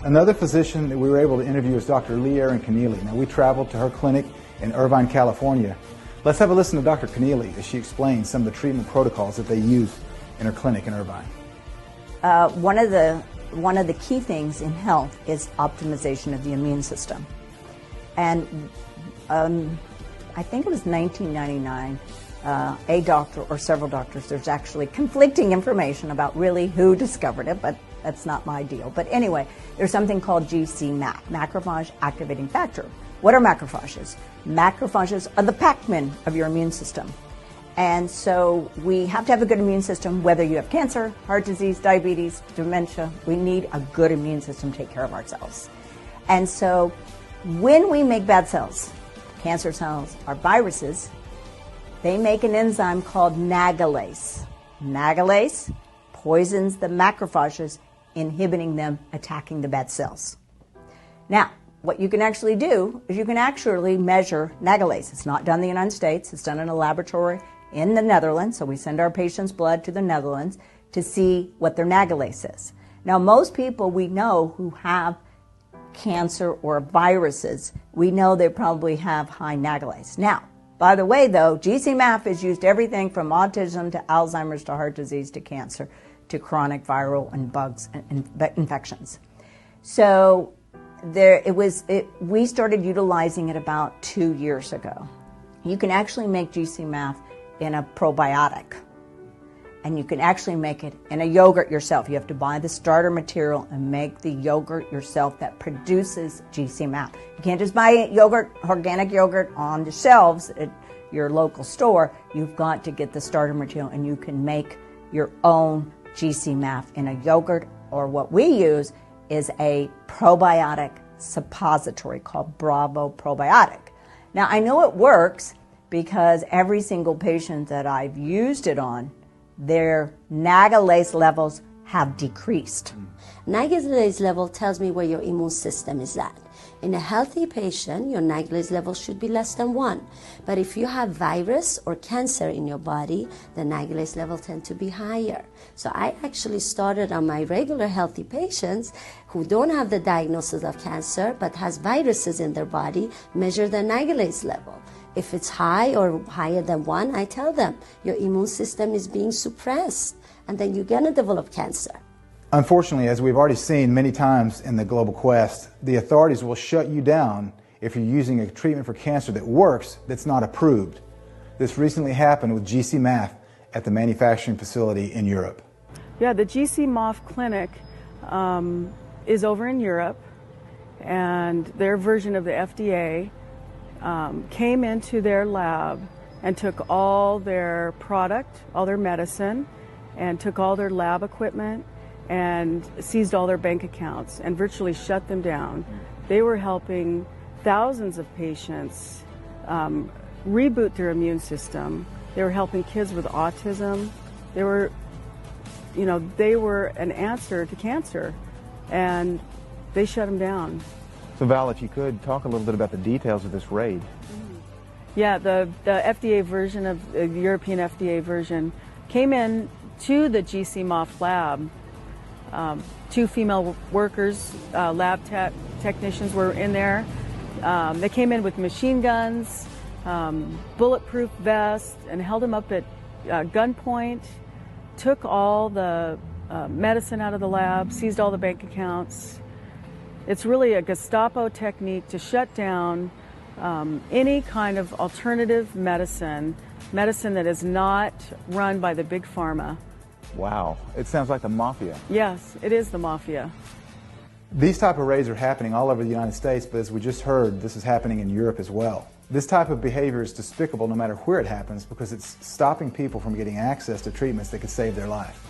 Another physician that we were able to interview is Dr. Leigh Keneally. Now, we traveled to her clinic in Irvine, California. Let's have a listen to Dr. Keneally as she explains some of the treatment protocols that they use in her clinic in Irvine. One of the key things in health is optimization of the immune system. And I think it was 1999, a doctor or several doctors, there's actually conflicting information about really who discovered it, but that's not my deal. But anyway, there's something called Gc-MAF, macrophage activating factor. What are macrophages? Macrophages are the Pac-Man of your immune system. And so we have to have a good immune system, whether you have cancer, heart disease, diabetes, dementia. We need a good immune system to take care of ourselves. And so when we make bad cells, cancer cells or viruses, they make an enzyme called nagalase. Nagalase poisons the macrophages, inhibiting them attacking the bad cells. Now, what you can actually do is you can actually measure nagalase. It's not done in the United States. It's done in a laboratory in the Netherlands. So we send our patients' blood to the Netherlands to see what their nagalase is. Now, most people we know who have cancer or viruses, we know they probably have high nagalase. Now, by the way, though, Gc-MAF is used everything from autism to Alzheimer's to heart disease to cancer to chronic viral and bugs and infections. So we started utilizing it about 2 years ago. You can actually make Gc-MAF in a probiotic, and you can actually make it in a yogurt yourself. You have to buy the starter material and make the yogurt yourself that produces Gc-MAF. You can't just buy yogurt, organic yogurt on the shelves at your local store. You've got to get the starter material, and you can make your own Gc-MAF in a yogurt, or what we use is a probiotic suppository called Bravo Probiotic. Now, I know it works because every single patient that I've used it on, their nagalase levels have decreased. Nagalase level tells me where your immune system is at. In a healthy patient, your nagalase level should be less than 1. But if you have virus or cancer in your body, the nagalase level tend to be higher. So I actually started on my regular healthy patients who don't have the diagnosis of cancer but has viruses in their body, measure the nagalase level. If it's high or higher than 1, I tell them your immune system is being suppressed, and then you're going to develop cancer. Unfortunately, as we've already seen many times in the global quest, the authorities will shut you down if you're using a treatment for cancer that works that's not approved. This recently happened with Gc-MAF at the manufacturing facility in Europe. Yeah, the Gc-MAF clinic is over in Europe, and their version of the FDA came into their lab and took all their product, all their medicine, and took all their lab equipment and seized all their bank accounts and virtually shut them down. They were helping thousands of patients reboot their immune system. They were helping kids with autism. They were an answer to cancer, and they shut them down. So Val, if you could talk a little bit about the details of this raid. Yeah, the FDA version of the European FDA version came in to the Gc-MAF lab. 2 female workers, lab technicians were in there. They came in with machine guns, bulletproof vests, and held them up at gunpoint, took all the medicine out of the lab, seized all the bank accounts. It's really a Gestapo technique to shut down any kind of alternative medicine that is not run by the big pharma. Wow, it sounds like the mafia. Yes, it is the mafia. These type of raids are happening all over the United States, but as we just heard, this is happening in Europe as well. This type of behavior is despicable no matter where it happens because it's stopping people from getting access to treatments that could save their life.